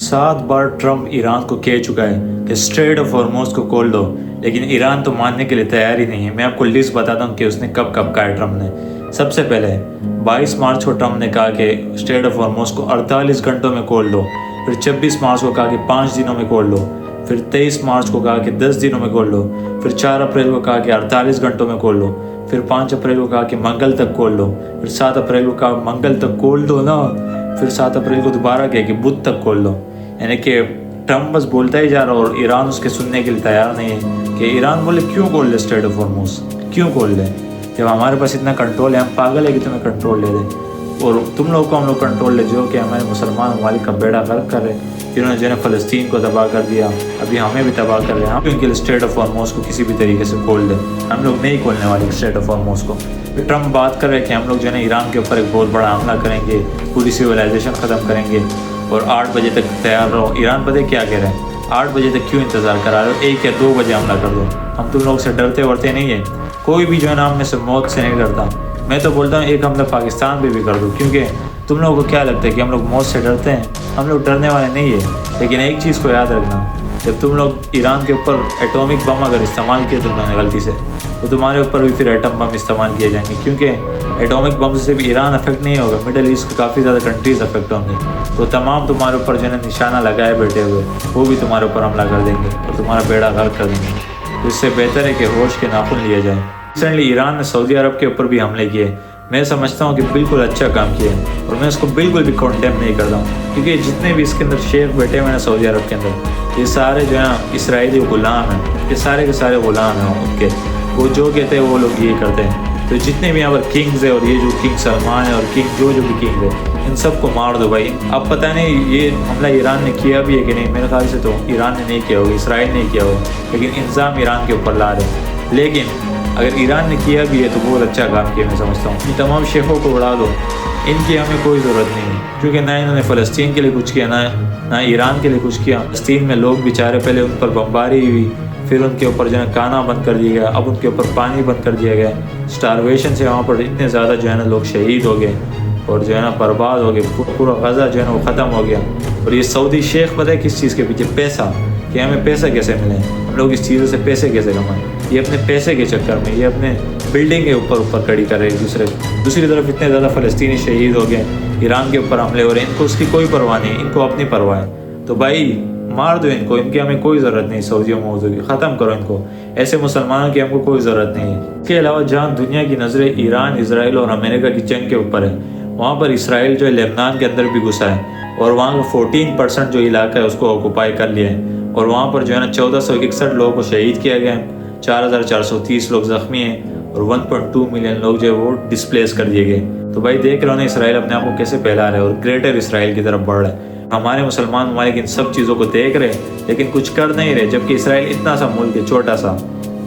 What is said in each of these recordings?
7 بار Trump Iran کو کہہ چکا ہے کہ اسٹریٹ آف ہارموز کو کھول دو، لیکن ایران تو ماننے کے لیے تیار ہی نہیں ہے۔ میں آپ کو لسٹ بتاتا ہوں کہ اس نے کب کہا ہے ٹرمپ نے۔ سب سے پہلے 22 مارچ کو ٹرمپ نے کہا کہ اسٹریٹ آف ہارموز کو 48 گھنٹوں میں کھول دو، پھر 26 مارچ کو کہا کہ 5 دنوں میں کھول دو، پھر 23 مارچ کو کہا کہ 10 دنوں میں کھول دو، پھر 4 اپریل کو کہا کہ 48 گھنٹوں میں کھول دو، پھر 5 اپریل کو کہا کہ منگل تک کھول دو، پھر 7 اپریل کو کہا منگل تک کھول دو نا، پھر 7 اپریل کو دوبارہ کہا کہ بدھ تک کھول دو۔ یعنی کہ ٹرمپ بس بولتا ہی جا رہا اور ایران اس کے سننے کے لیے تیار نہیں ہے کہ ایران بولے کیوں کھول دے اسٹریٹ آف ہارموز، کیوں کھول دے جب ہمارے پاس اتنا کنٹرول ہے، ہم پاگل ہے کہ تمہیں کنٹرول لے دیں اور تم لوگ کو ہم لوگ کنٹرول لے جو کہ ہمارے مسلمان ممالک کا بیڑا غرق کر رہے ہیں، جنہوں نے جو ہے فلسطین کو تباہ کر دیا، ابھی ہمیں بھی تباہ کر رہے ہیں۔ ہم ان کے لیے اسٹریٹ آف ہارموز کو کسی بھی طریقے سے کھول دیں، ہم لوگ نہیں کھولنے والے اسٹریٹ آف ہارموز کو۔ پھر ٹرمپ بات کر رہے کہ ہم لوگ جو ہے ایران کے اوپر ایک بہت بڑا حملہ کریں گے، پوری سویلائزیشن ختم کریں گے اور 8 بجے تک تیار رہو۔ ایران پتہ کیا کہہ رہے ہیں؟ 8 بجے تک کیوں انتظار کرا رہے ہو؟ 1 یا 2 بجے حملہ کر دو۔ ہم تم لوگ سے ڈرتے ورتے نہیں ہیں، کوئی بھی جو ہے نا ہم میں سے موت سے نہیں ڈرتا۔ میں تو بولتا ہوں ایک حملہ پاکستان پہ بھی کر دو، کیونکہ تم لوگوں کو کیا لگتا ہے کہ ہم لوگ موت سے ڈرتے ہیں؟ ہم لوگ ڈرنے والے نہیں ہیں۔ لیکن ایک چیز کو یاد رکھنا، جب تم لوگ ایران کے اوپر ایٹومک بم اگر استعمال کیے تم لوگوں نے غلطی سے، تو تمہارے اوپر بھی پھر ایٹم بم استعمال کیے جائیں گے، کیونکہ ایٹومک بم سے صرف ایران افیکٹ نہیں ہوگا، مڈل ایسٹ کے کافی زیادہ کنٹریز افیکٹ ہوں گے، تو تمام تمہارے اوپر جو ہے نشانہ لگائے بیٹھے ہوئے وہ بھی تمہارے اوپر حملہ کر دیں گے اور تمہارا بیڑا غرق کر دیں گے۔ تو اس سے بہتر ہے کہ ہوش کے ناخن لیے جائیں۔ ریسنٹلی ایران نے سعودی عرب کے اوپر بھی حملے کیے، میں سمجھتا ہوں کہ بالکل اچھا کام کیا ہے اور میں اس کو بالکل بھی کنڈیم نہیں کرتا ہوں، کیونکہ جتنے بھی اس کے اندر شیخ بیٹھے ہوئے ہیں سعودی عرب کے اندر، یہ سارے جو ہے نا اسرائیلی غلام ہیں، یہ سارے کے سارے غلام ہیں ان کے، وہ جو کہتے ہیں وہ لوگ یہ کرتے ہیں۔ تو جتنے بھی یہاں پر کنگز ہیں اور یہ جو کنگ سلمان ہے اور کنگ جو بھی کنگ ہے، ان سب کو مار دو بھائی۔ اب پتہ نہیں یہ حملہ ایران نے کیا بھی ہے کہ نہیں، میرے خیال سے تو ایران نے نہیں کیا ہوگا، اسرائیل نے کیا ہوگا، لیکن الزام ایران کے اوپر لا رہے ہیں۔ لیکن اگر ایران نے کیا بھی ہے تو بہت اچھا کام کیا میں سمجھتا ہوں۔ ان تمام شیخوں کو اڑا دو، ان کی ہمیں کوئی ضرورت نہیں ہے، کیونکہ نہ انہوں نے فلسطین کے لیے کچھ کیا، نہ ایران کے لیے کچھ کیا۔ فلسطین میں لوگ بیچارے پہلے ان پر بمباری ہوئی، پھر ان کے اوپر جو ہے کھانا بند کر دیا گیا، اب ان کے اوپر پانی بند کر دیا گیا، اسٹارویشن سے وہاں پر اتنے زیادہ جو ہے نا لوگ شہید ہو گئے اور جو ہے نا برباد ہو گئے، پورا غزہ جو ہے نا وہ ختم ہو گیا۔ اور یہ سعودی شیخ پتہ ہے کس چیز کے پیچھے؟ پیسہ، کہ ہمیں پیسہ کیسے ملے، ہم لوگ اس چیزوں سے پیسے کیسے کمائیں، یہ اپنے پیسے کے چکر میں یہ اپنے بلڈنگ کے اوپر کھڑی کر رہے دوسری طرف اتنے زیادہ فلسطینی شہید ہو گئے، ایران کے اوپر حملے ہو رہے ہیں، ان کو اس کی کوئی پرواہ نہیں، ان کو اپنی پرواہ ہے۔ تو بھائی مار دو ان کو، ان کی ہمیں کوئی ضرورت نہیں، سعودی و موضوع کی ختم کرو ان کو، ایسے مسلمانوں کی ہم کو کوئی ضرورت نہیں ہے۔ اس کے علاوہ جہاں دنیا کی نظریں ایران، اسرائیل اور امریکہ کی جنگ کے اوپر ہے، وہاں پر اسرائیل جو ہے لبنان کے اندر بھی گھسا ہے اور وہاں کا 14% جو علاقہ ہے اس کو آکوپائی کر لیا ہے، اور وہاں پر جو ہے نا 1461 لوگوں کو شہید کیا گیا ہے، 4430 لوگ زخمی ہیں اور 1.2 ملین لوگ جو ہے وہ ڈسپلیس کر دیے گئے۔ تو بھائی دیکھ رہے ہو نا اسرائیل اپنے آپ کو کیسے پھیلا رہا ہے اور گریٹر اسرائیل کی طرف بڑھ رہا ہے۔ ہمارے مسلمان ممالک ان سب چیزوں کو دیکھ رہے لیکن کچھ کر نہیں رہے، جبکہ اسرائیل اتنا سا ملک ہے، چھوٹا سا،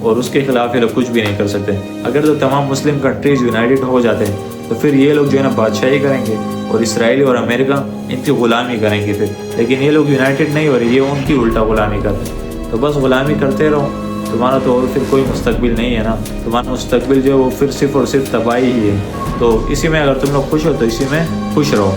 اور اس کے خلاف یہ لوگ کچھ بھی نہیں کر سکتے۔ اگر تو تمام مسلم کنٹریز یونائٹڈ ہو جاتے ہیں تو پھر یہ لوگ جو ہے نا بادشاہی کریں گے اور اسرائیل اور امریکہ ان کی غلامی کریں گے پھر، لیکن یہ لوگ یونائٹڈ نہیں ہو رہے، یہ ان کی الٹا غلامی کر رہے ہیں۔ تو بس غلامی کرتے رہو، تمہارا تو اور پھر کوئی مستقبل نہیں ہے نا، تمہارا مستقبل جو ہے وہ پھر صرف اور صرف تباہی ہی ہے۔ تو اسی میں اگر تم لوگ خوش ہو تو اسی میں خوش رہو۔